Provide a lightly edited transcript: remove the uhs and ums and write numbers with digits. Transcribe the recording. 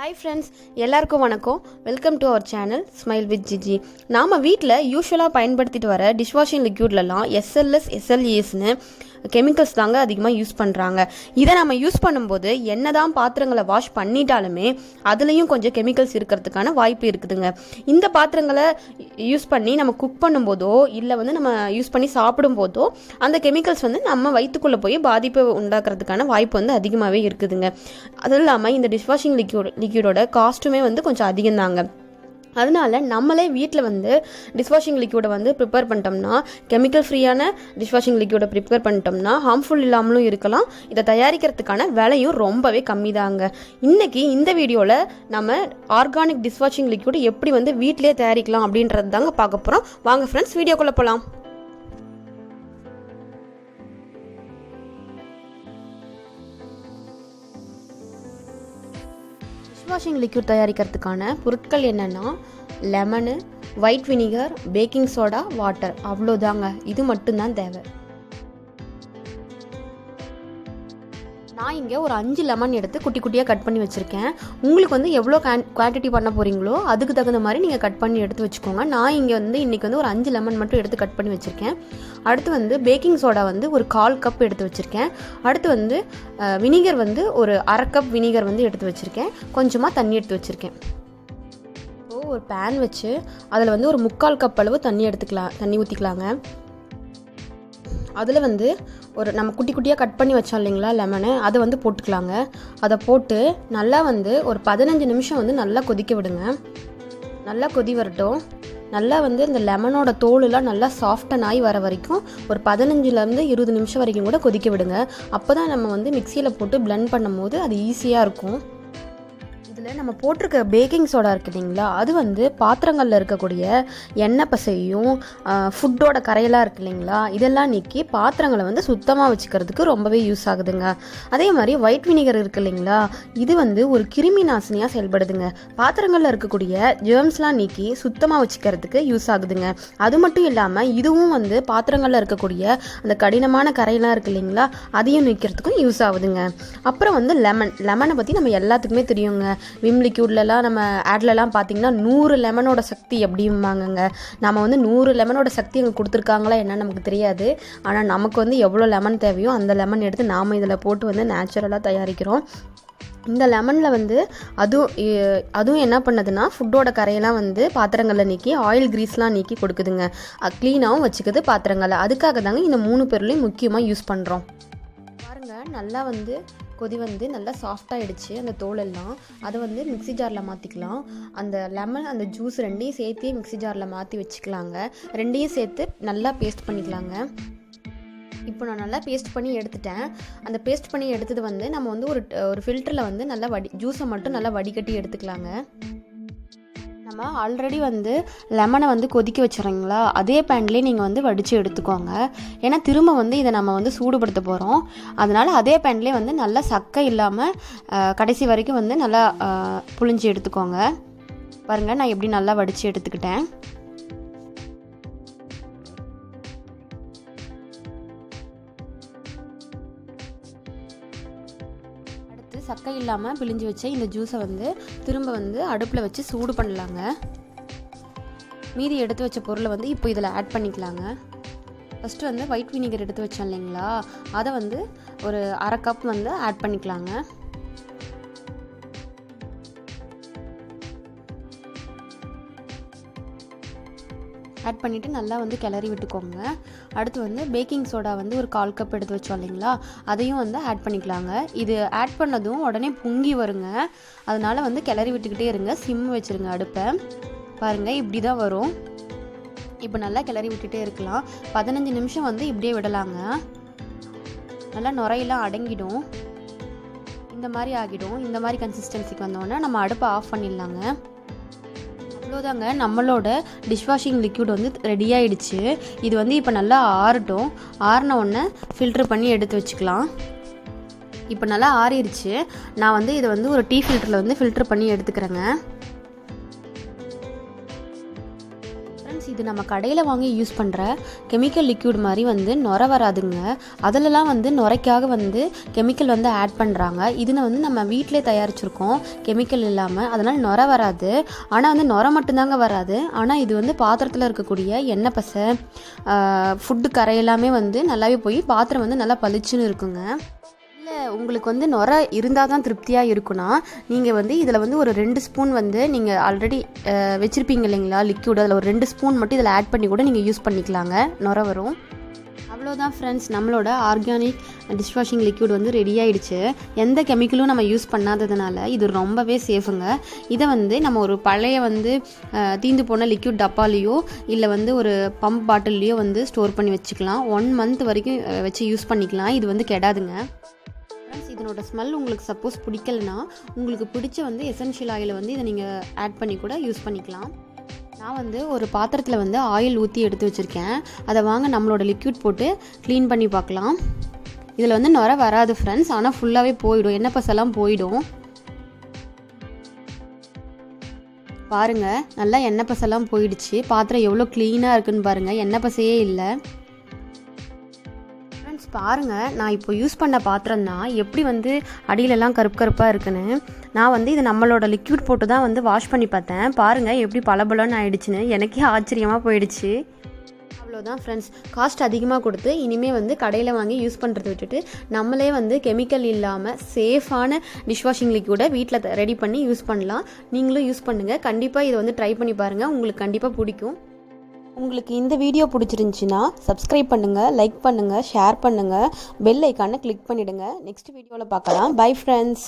Hi friends, எல்லாருக்கும் வணக்கம். Welcome to our channel smile with GG. நாம் வீட்டில் யூஸ்வலாக பயன்படுத்திட்டு வர டிஷ்வாஷிங் லிக்யூட்லலாம் எஸ்எல்எஸ் எஸ்எல்இஎஸ்னு கெமிக்கல்ஸ் தாங்க அதிகமாக யூஸ் பண்ணுறாங்க. இதை நம்ம யூஸ் பண்ணும்போது என்னதான் பாத்திரங்களை வாஷ் பண்ணிட்டாலுமே அதுலேயும் கொஞ்சம் கெமிக்கல்ஸ் இருக்கிறதுக்கான வாய்ப்பு இருக்குதுங்க. இந்த பாத்திரங்களை யூஸ் பண்ணி நம்ம குக் பண்ணும்போதோ இல்லை நம்ம யூஸ் பண்ணி சாப்பிடும்போதோ அந்த கெமிக்கல்ஸ் நம்ம வயிற்றுக்குள்ளே போய் பாதிப்பை உண்டாக்குறதுக்கான வாய்ப்பு அதிகமாகவே இருக்குதுங்க. அதுவும் இல்லாமல் இந்த டிஷ்வாஷிங் லிக்யூடோட காஸ்ட்டுமே கொஞ்சம் அதிகம்தாங்க. அதனால நம்மளே வீட்டில் டிஷ்வாஷிங் லிக்யூடை ப்ரிப்பேர் பண்ணிட்டோம்னா, கெமிக்கல் ஃப்ரீயான டிஷ்வாஷிங் லிக்யூடை ப்ரிப்பேர் பண்ணிட்டோம்னா ஹார்ம்ஃபுல் இல்லாமலும் இருக்கலாம். இதை தயாரிக்கிறதுக்கான விலையும் ரொம்பவே கம்மி தாங்க. இன்றைக்கி இந்த வீடியோவில் நம்ம ஆர்கானிக் டிஷ்வாஷிங் லிக்யூட் எப்படி வீட்டிலே தயாரிக்கலாம் அப்படின்றது தாங்க பார்க்க போகிறோம். வாங்க ஃப்ரெண்ட்ஸ், வீடியோக்குள்ளே போகலாம். டிஷ்வாஷிங் லிக்யூட் தயாரிக்கிறதுக்கான பொருட்கள் என்னென்னா, lemon, white vinegar, baking soda, water, அவ்வளோதாங்க. இது மட்டும்தான் தேவை. நான் இங்கே ஒரு 5 லெமன் எடுத்து குட்டி குட்டியாக கட் பண்ணி வச்சுருக்கேன். உங்களுக்கு எவ்வளோ குவான்டிட்டி பண்ண போகிறீங்களோ அதுக்கு தகுந்த மாதிரி நீங்கள் கட் பண்ணி எடுத்து வச்சுக்கோங்க. நான் இங்கே இன்றைக்கி ஒரு 5 லெமன் மட்டும் எடுத்து கட் பண்ணி வச்சுருக்கேன். அடுத்து பேக்கிங் சோடா ஒரு 1/4 கப் எடுத்து வச்சுருக்கேன். அடுத்து வினிகர் ஒரு 1/2 கப் வினிகர் எடுத்து வச்சுருக்கேன். கொஞ்சமாக தண்ணி எடுத்து வச்சுருக்கேன். இப்போது ஒரு பேன் வச்சு அதில் ஒரு 3/4 கப் அளவு தண்ணி ஊற்றிக்கலாங்க. அதில் ஒரு நம்ம குட்டி குட்டியாக கட் பண்ணி வச்சோம் இல்லைங்களா லெமனை, அதை போட்டுக்கலாங்க. அதை போட்டு நல்லா ஒரு 15 நிமிஷம் நல்லா கொதிக்க விடுங்க. நல்லா கொதி வரட்டும். நல்லா இந்த லெமனோட தோலெலாம் நல்லா சாஃப்டன் ஆகி வர வரைக்கும் ஒரு 15லேருந்து 20 நிமிஷம் வரைக்கும் கூட கொதிக்க விடுங்க. அப்போ தான் நம்ம மிக்சியில் போட்டு பிளெண்ட் பண்ணும் போது அது ஈஸியாக இருக்கும். இதில் நம்ம போட்டிருக்க பேக்கிங் சோடா இருக்குது இல்லைங்களா, அது பாத்திரங்களில் இருக்கக்கூடிய எண்ணெய் பசையும் ஃபுட்டோட கரையெல்லாம் இருக்குது இல்லைங்களா, இதெல்லாம் நீக்கி பாத்திரங்களை சுத்தமாக வச்சுக்கிறதுக்கு ரொம்பவே யூஸ் ஆகுதுங்க. அதே மாதிரி ஒயிட் வினிகர் இருக்குது இல்லைங்களா, இது ஒரு கிருமி நாசினியாக செயல்படுதுங்க. பாத்திரங்களில் இருக்கக்கூடிய ஜெர்ம்ஸ்லாம் நீக்கி சுத்தமாக வச்சுக்கிறதுக்கு யூஸ் ஆகுதுங்க. அது மட்டும் இல்லாமல் இதுவும் பாத்திரங்களில் இருக்கக்கூடிய அந்த கடினமான கரையெல்லாம் இருக்குது இல்லைங்களா, அதையும் நீக்கிறதுக்கும் யூஸ் ஆகுதுங்க. அப்புறம் லெமனை பற்றி நம்ம எல்லாத்துக்குமே தெரியுங்க. விம் லிக்யூட்லலாம் நம்ம ஆட்லலாம் பார்த்தீங்கன்னா 100 லெமனோட சக்தி அப்படிம்பாங்கங்க. நம்ம 100 லெமனோட சக்தி அங்கே கொடுத்துருக்காங்களா என்னன்னு நமக்கு தெரியாது. ஆனால் நமக்கு எவ்வளோ லெமன் தேவையோ அந்த லெமன் எடுத்து நாம் இதில் போட்டு நேச்சுரலாக தயாரிக்கிறோம். இந்த லெமனில் அதுவும் என்ன பண்ணுதுன்னா ஃபுட்டோட கரையெல்லாம் பாத்திரங்களில் நீக்கி ஆயில் கிரீஸ்லாம் நீக்கி கொடுக்குதுங்க. க்ளீனாகவும் வச்சுக்குது பாத்திரங்களை. அதுக்காக தாங்க இந்த 3 பொருளையும் முக்கியமாக யூஸ் பண்ணுறோம். பாருங்கள், நல்லா கொதி நல்லா சாஃப்டாகிடுச்சு அந்த தோலெல்லாம். அதை மிக்ஸி ஜாரில் மாற்றிக்கலாம். அந்த லெமன் அந்த ஜூஸ் ரெண்டையும் சேர்த்தே மிக்ஸி ஜாரில் மாற்றி வச்சுக்கலாங்க. ரெண்டையும் சேர்த்து நல்லா பேஸ்ட் பண்ணிக்கலாங்க. இப்போ நான் நல்லா பேஸ்ட் பண்ணி எடுத்துட்டேன். அந்த பேஸ்ட் பண்ணி எடுத்தது நம்ம ஒரு ஃபில்டரில் நல்லா ஜூஸை மட்டும் நல்லா வடிகட்டி எடுத்துக்கலாங்க. நம்ம ஆல்ரெடி லெமனை கொதிக்க வச்சுறீங்களா, அதே பேன்லேயே நீங்கள் வடித்து எடுத்துக்கோங்க. ஏன்னா திரும்ப இதை நம்ம சூடுபடுத்த போகிறோம். அதனால் அதே பேன்லேயே நல்லா சக்கை இல்லாமல் கடைசி வரைக்கும் நல்லா புழிஞ்சு எடுத்துக்கோங்க. பாருங்கள், நான் எப்படி நல்லா வடித்து எடுத்துக்கிட்டேன். சக்கை இல்லாமல் பிழிஞ்சு வச்ச இந்த ஜூஸை திரும்ப அடுப்பில் வச்சு சூடு பண்ணலாங்க. மீதி எடுத்து வச்ச பொருளை இப்போ இதில் ஆட் பண்ணிக்கலாங்க. ஃபஸ்ட்டு ஒயிட் வினிகர் எடுத்து வச்சோம் இல்லைங்களா, அதை ஒரு 1/2 கப் ஆட் பண்ணிக்கலாங்க. ஆட் பண்ணிவிட்டு நல்லா கிளறி விட்டுக்கோங்க. அடுத்து பேக்கிங் சோடா ஒரு 1/4 கப் எடுத்து வச்சோம் இல்லைங்களா, அதையும் ஆட் பண்ணிக்கலாங்க. இது ஆட் பண்ணதும் உடனே பொங்கி வருங்க. அதனால் கிளறி விட்டுக்கிட்டே இருங்க. சிம் வச்சுருங்க அடுப்பை. பாருங்கள், இப்படி தான் வரும். இப்போ நல்லா கிளறி விட்டுகிட்டே இருக்கலாம். 15 நிமிஷம் இப்படியே விடலாங்க. நல்லா நுரையெல்லாம் அடங்கிடும். இந்த மாதிரி ஆகிடும். இந்த மாதிரி கன்சிஸ்டன்சிக்கு வந்தோடனே நம்ம அடுப்பை ஆஃப் பண்ணிடலாங்க. அவ்வளோதாங்க, நம்மளோட டிஷ்வாஷிங் லிக்யூட் ரெடி ஆகிடுச்சு. இது இப்போ நல்லா ஆறட்டும். ஆறின உடனே ஃபில்ட்ரு பண்ணி எடுத்து வச்சுக்கலாம். இப்போ நல்லா ஆறிடுச்சு. நான் இதை ஒரு டீ ஃபில்டரில் ஃபில்ட்ரு பண்ணி எடுத்துக்கிறேங்க. ஃப்ரெண்ட்ஸ், இது இது நம்ம கடையில் வாங்கி யூஸ் பண்ணுற கெமிக்கல் லிக்யூட் மாதிரி வந்து நுர வராதுங்க. அதிலலாம் வந்து நுரைக்காக வந்து கெமிக்கல் வந்து ஆட் பண்ணுறாங்க. இதுன்னு வந்து நம்ம வீட்டிலே தயாரிச்சிருக்கோம் கெமிக்கல் இல்லாமல், அதனால் நுர வராது. ஆனால் வந்து நுர மட்டும்தாங்க வராது. ஆனால் இது வந்து பாத்திரத்தில் இருக்கக்கூடிய எண்ணெய் பசை, ஃபுட்டு கரை எல்லாமே வந்து நல்லாவே போய் பாத்திரம் வந்து நல்லா பளிச்சுன்னு இருக்குங்க. இல்லை உங்களுக்கு வந்து நுர இருந்தால் தான் திருப்தியாக இருக்குன்னா நீங்கள் வந்து இதில் வந்து ஒரு 2 ஸ்பூன் வந்து நீங்கள் ஆல்ரெடி வச்சுருப்பீங்க இல்லைங்களா லிக்யூட், அதில் ஒரு 2 ஸ்பூன் மட்டும் இதில் ஆட் பண்ணி கூட நீங்கள் யூஸ் பண்ணிக்கலாங்க, நுர வரும். அவ்வளோதான் ஃப்ரெண்ட்ஸ், நம்மளோட ஆர்கானிக் டிஷ்வாஷிங் லிக்யூட் வந்து ரெடி ஆகிடுச்சு. எந்த கெமிக்கலும் நம்ம யூஸ் பண்ணாததுனால இது ரொம்பவே சேஃபுங்க. இதை வந்து நம்ம ஒரு பழைய வந்து தீந்து போன லிக்யூட் டப்பாலேயோ இல்லை வந்து ஒரு பம்ப் பாட்டில்லையோ வந்து ஸ்டோர் பண்ணி வச்சுக்கலாம். 1 மந்த் வரைக்கும் வச்சு யூஸ் பண்ணிக்கலாம். இது வந்து கெடாதுங்க. ஃப்ரெண்ட்ஸ், இதனோட ஸ்மெல் உங்களுக்கு சப்போஸ் பிடிக்கலனா உங்களுக்கு பிடிச்ச வந்து எசென்ஷியல் ஆயிலை வந்து இதை நீங்கள் ஆட் பண்ணி கூட யூஸ் பண்ணிக்கலாம். நான் வந்து ஒரு பாத்திரத்தில் வந்து ஆயில் ஊற்றி எடுத்து வச்சுருக்கேன். அதை வாங்க நம்மளோட லிக்யூட் போட்டு க்ளீன் பண்ணி பார்க்கலாம். இதில் வந்து நுர வராது ஃப்ரெண்ட்ஸ், ஆனால் ஃபுல்லாகவே போயிடும், எண்ணெய் பசெல்லாம் போயிடும். பாருங்கள், நல்லா எண்ணெய் பசெல்லாம் போயிடுச்சு. பாத்திரம் எவ்வளோ க்ளீனாக இருக்குன்னு பாருங்கள், எண்ணெய் பசையே இல்லை. பாருங்கள், நான் இப்போ யூஸ் பண்ண பாத்திரம் தான் எப்படி வந்து அடியிலெல்லாம் கருப்பு கருப்பாக இருக்குன்னு. நான் வந்து இது நம்மளோட லிக்யூட் போட்டு தான் வந்து வாஷ் பண்ணி பார்த்தேன். பாருங்கள் எப்படி பளபளன்னு ஆயிடுச்சுன்னு, எனக்கே ஆச்சரியமாக போயிடுச்சு. அவ்வளோதான் ஃப்ரெண்ட்ஸ், காஸ்ட் அதிகமாக கொடுத்து இனிமேல் வந்து கடையில் வாங்கி யூஸ் பண்ணுறதை விட்டுட்டு நம்மளே வந்து கெமிக்கல் இல்லாமல் சேஃபான டிஷ்வாஷிங் லிக்யூடை வீட்டில் ரெடி பண்ணி யூஸ் பண்ணலாம். நீங்களும் யூஸ் பண்ணுங்கள். கண்டிப்பாக இதை வந்து ட்ரை பண்ணி பாருங்கள், உங்களுக்கு கண்டிப்பாக பிடிக்கும். உங்களுக்கு இந்த வீடியோ பிடிச்சிருந்துச்சின்னா சப்ஸ்கிரைப் பண்ணுங்கள், லைக் பண்ணுங்கள், ஷேர் பண்ணுங்கள், பெல் ஐக்கானை கிளிக் பண்ணிவிடுங்க. நெக்ஸ்ட் வீடியோவில் பார்க்கலாம். Bye friends.